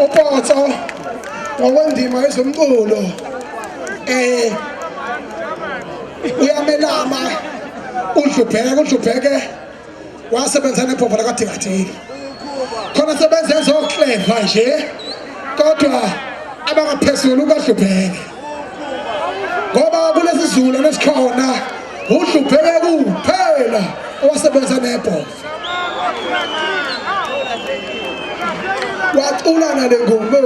upotso ngokwendima yezomculo uyamelama udlubheke wasebenza nephupho lakaDingathini khona sebenza ezokleva nje kodwa abangaphezulu kaDlubheke ngoba kulesi sizulu lesikhona uDlubheke kuphela owasebenza nephupho wacula nale ngoma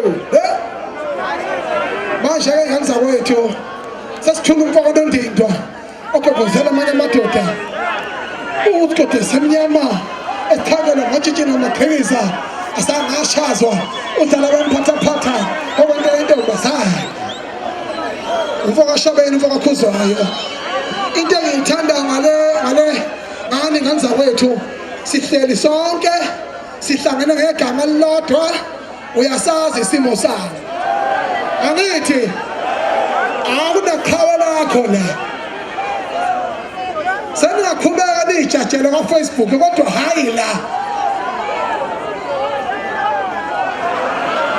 manje ke ngani zakwethu sesithula umfoko ndindwa ogqogqozela amanye amadoda ukuthi semnyama ethakela ngatshitshina amaqhiza asangashazwa udala bemphathaphatha okwento yentombazane umfoko ashobeni umfoko akhuzwayo into engiyithanda ngani ngani zakwethu sihleli sonke sihlangene ngegama elilodwa uyasazi isimo sami angithi akunaqhawe lakho la seningaqhubeka nijajele kwa-Facebook kodwa hayi la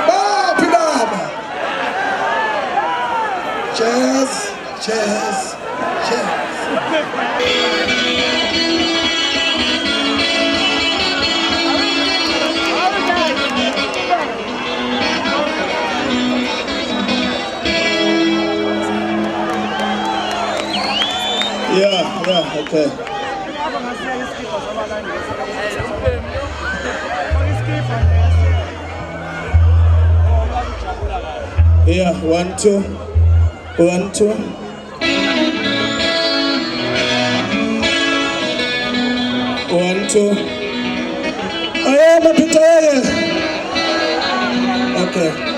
baphi laba jazz Yeah, okay. Yeah, 1, 2, 1, 2. 1, 2. Aye, mapita yeye. Okay.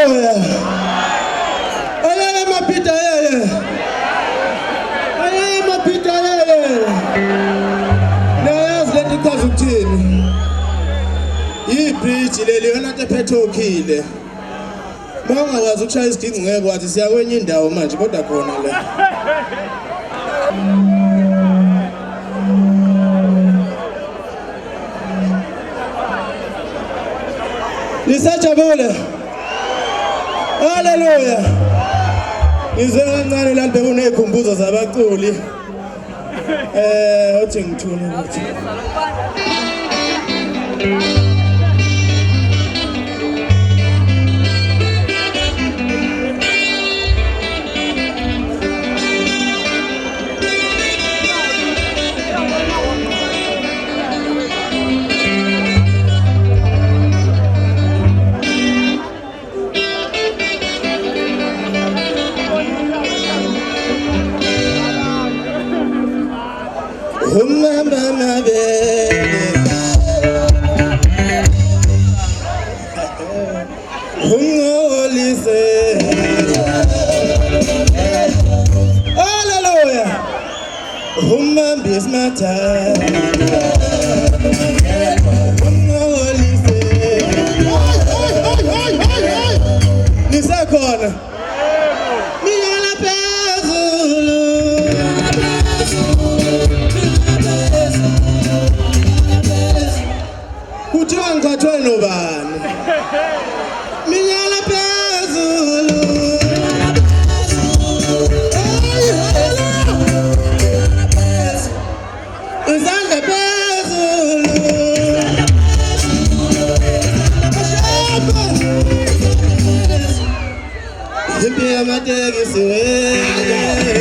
Hallelujah. Ayaya mapita yeye. Ayaya mapita yeye. Nayazi lento chaza ukuthini. Ibridge leli yona tephethe okhile. Mawungakwazi ukushaya isiginci ngeke kwathi siya kwenye indawo manje kodwa khona la. Lisajabule. Hallelujah. Ngize kancane la bhe kunekhumbuzo zabaculi. Uthi ngithule ukuthi. Hallelujah. Humambi is my time. Nisakona. Miyala pezulu. Kuthiwa ngikhathwe nobani? Miyala phezulu. Izandla phezulu. Impi yamatekisi impi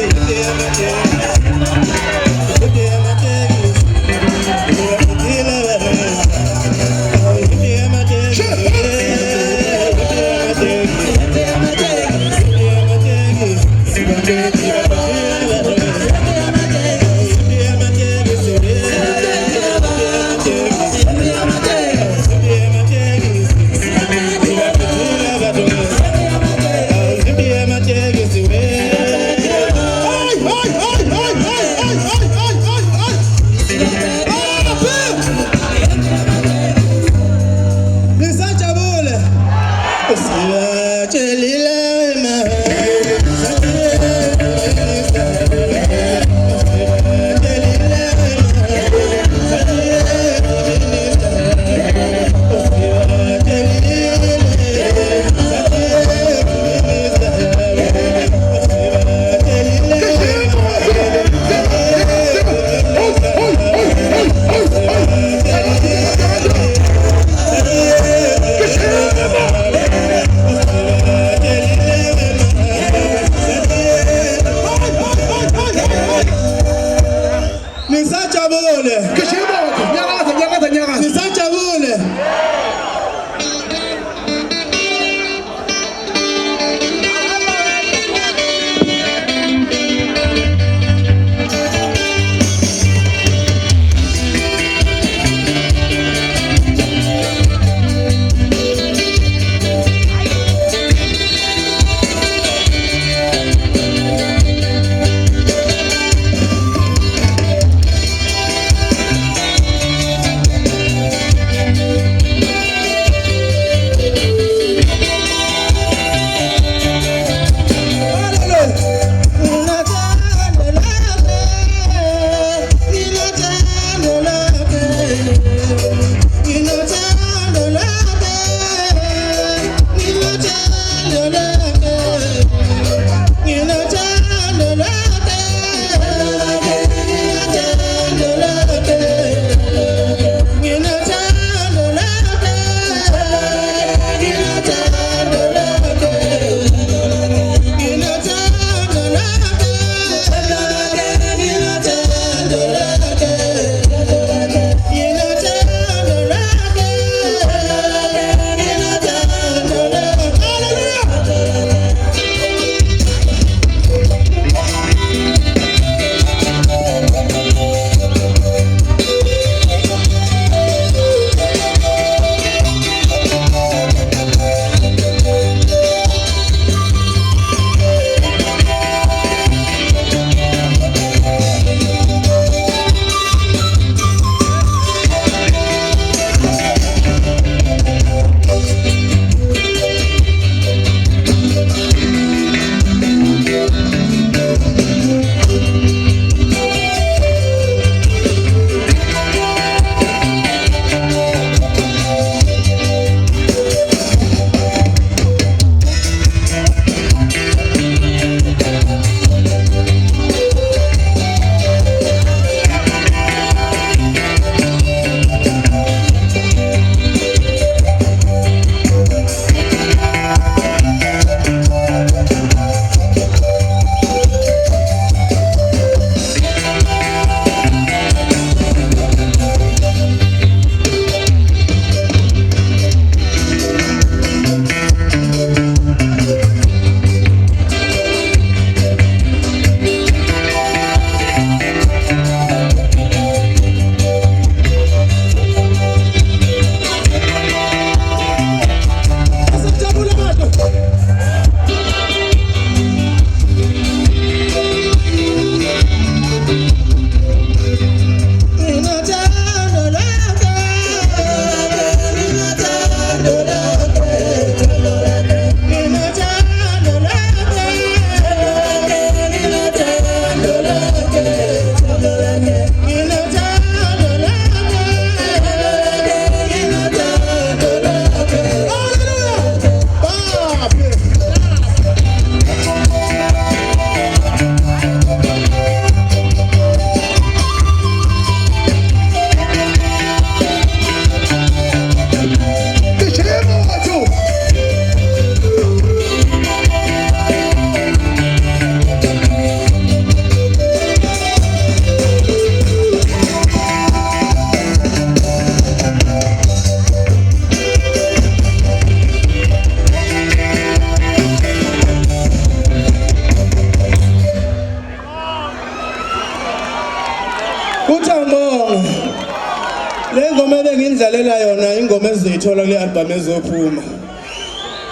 ingoma ebengindlalela yona ingoma ezizoyithola kule album ezophuma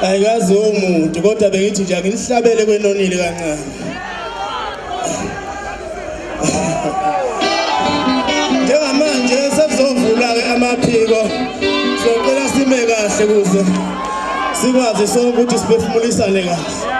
ayikazi umuntu kodwa bengithi nje ngilihlabele kwenonile kancane njengamanje sesizovula ke amaphiko socela sime kahle kuze sikwazi sonke ukuthi siphefumulisane kahle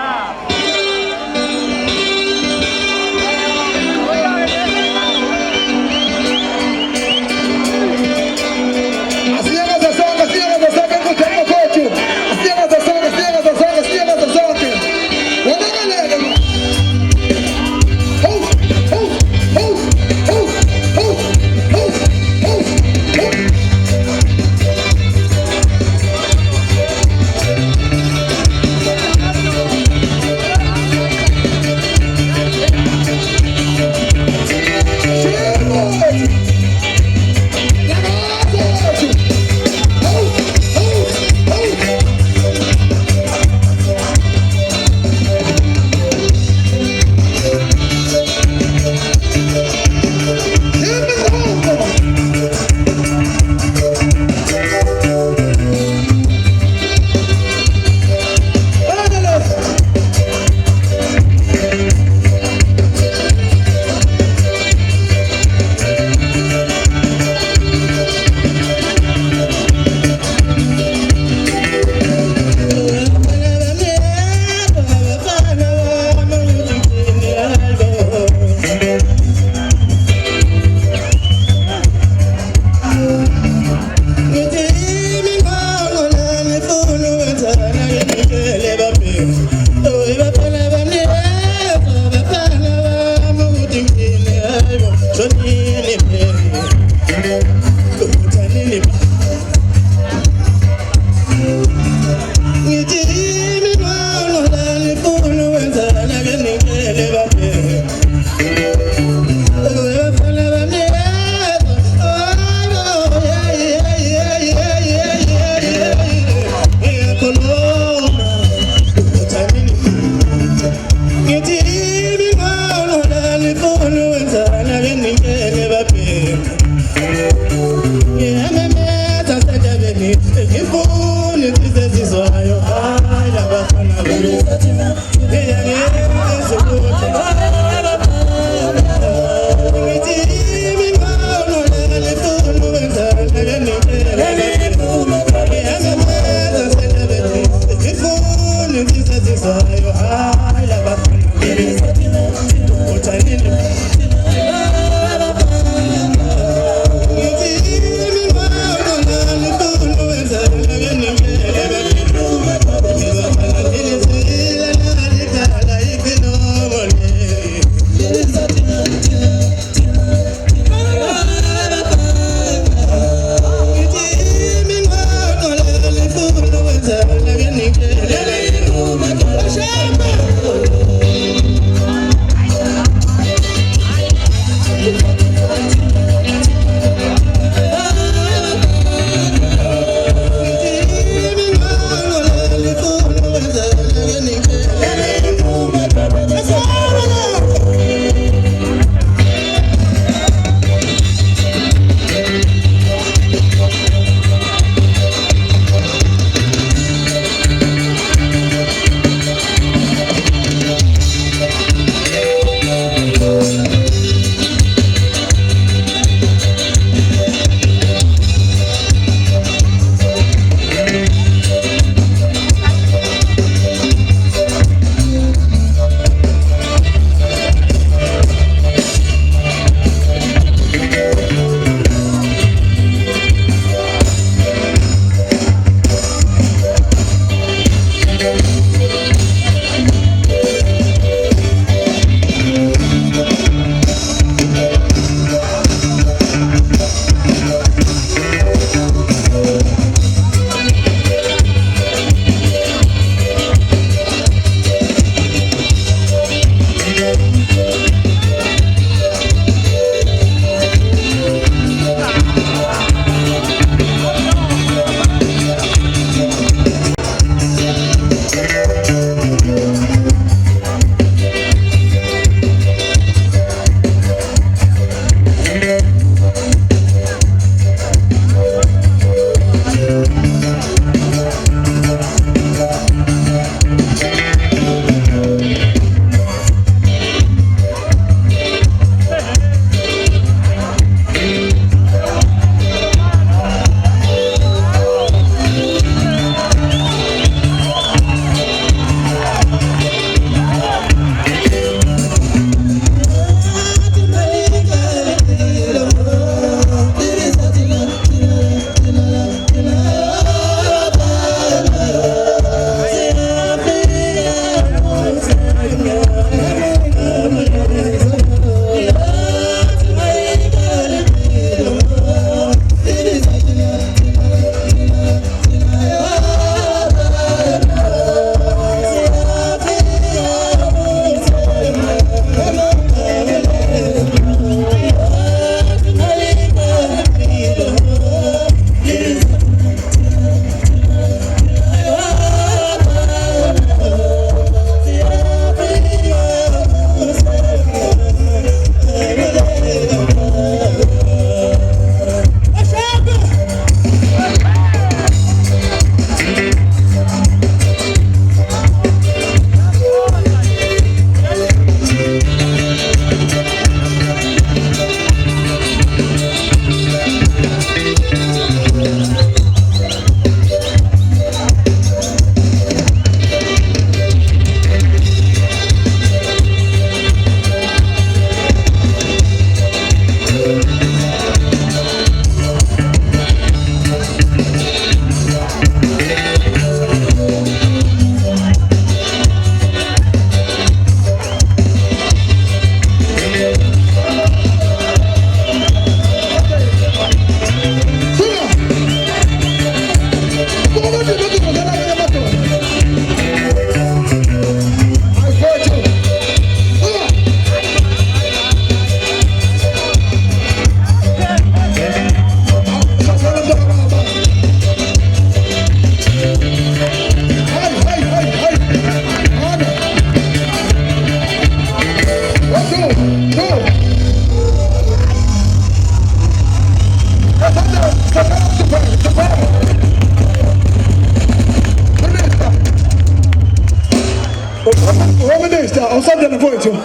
Minister, awusondela mfowethu.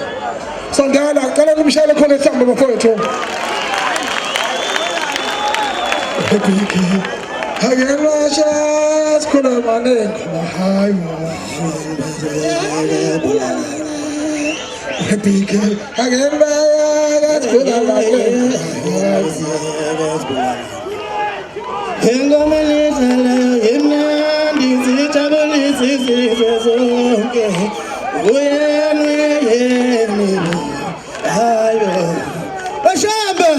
Sondela, cala kumshayela khona esamba mfowethu. Hagenwasha sikhona manengo hayi Happy hagenwasha sikhona manengo Ingoma lezala imnandi sijabulisa izizwe zonke uyeni hayo bashamba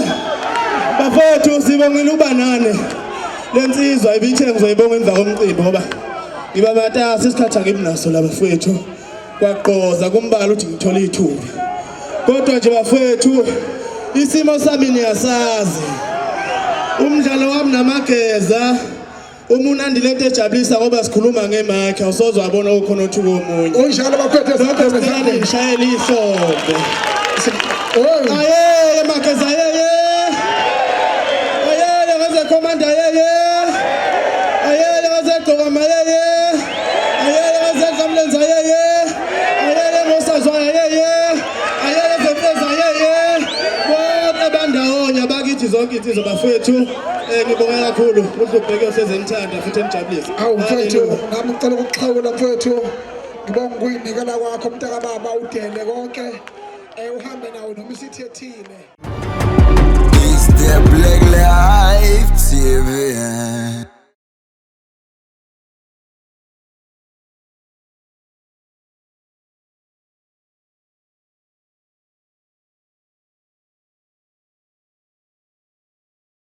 bafowethu sibongile ubanane lensizwa ibithe ngizoyibonga emva komcimbi ngoba ngiba matasa isikhathi angibinaso la bafowethu kwaqoza kumbala uthi ngithola ithuba kodwa nje bafowethu isimo sami niyasazi umdlalo wami namageza umunandi lento ejabulisa ngoba sikhuluma ngemakhe awusoze wabona ukhona othuka omunye unjalo baphethe zonke bezane ngishayela ihlombe oh ayeye mageza ayeye ayeye ngaze commander ayeye ayeye ngaze gqokama ayeye ayeye ngaze kamlenza ayeye ayeye ngosazwa ayeye ayeye zefeza ayeye bonke bandawonye bakithi zonke insizwa bafethu ngibonga kakhulu ukuthi ubheke usezenithanda futhi enijabulisa awu mfethu nami ngicela ukuxhawula mfethu ngibonga ukuyinikela kwakho mntaka baba udele konke uhambe nawo noma isithethile It's the Black Life TV.